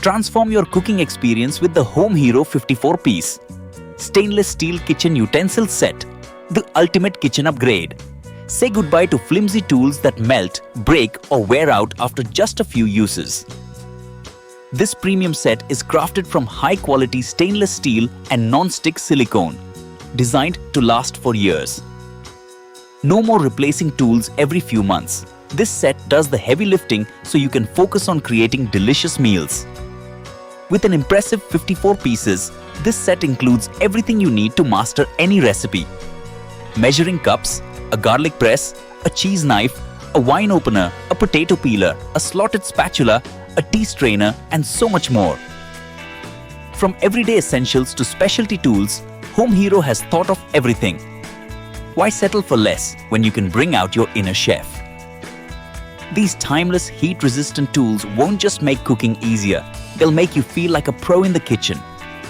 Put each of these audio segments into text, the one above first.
Transform your cooking experience with the Home Hero 54-piece Stainless Steel Kitchen Utensils Set, the ultimate kitchen upgrade. Say goodbye to flimsy tools that melt, break, or wear out after just a few uses. This premium set is crafted from high-quality stainless steel and non-stick silicone, designed to last for years. No more replacing tools every few months. This set does the heavy lifting so you can focus on creating delicious meals. With an impressive 54 pieces, this set includes everything you need to master any recipe. Measuring cups, a garlic press, a cheese knife, a wine opener, a potato peeler, a slotted spatula, a tea strainer, and so much more. From everyday essentials to specialty tools, Home Hero has thought of everything. Why settle for less when you can bring out your inner chef? These timeless, heat-resistant tools won't just make cooking easier, they'll make you feel like a pro in the kitchen.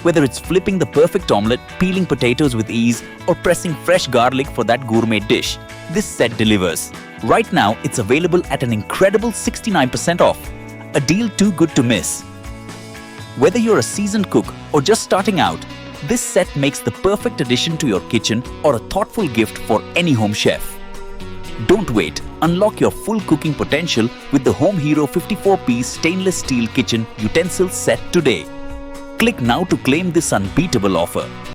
Whether it's flipping the perfect omelette, peeling potatoes with ease, or pressing fresh garlic for that gourmet dish, this set delivers. Right now, it's available at an incredible 69% off. A deal too good to miss. Whether you're a seasoned cook or just starting out, this set makes the perfect addition to your kitchen or a thoughtful gift for any home chef. Don't wait. Unlock your full cooking potential with the Home Hero 54-piece Stainless Steel Kitchen Utensils Set today. Click now to claim this unbeatable offer.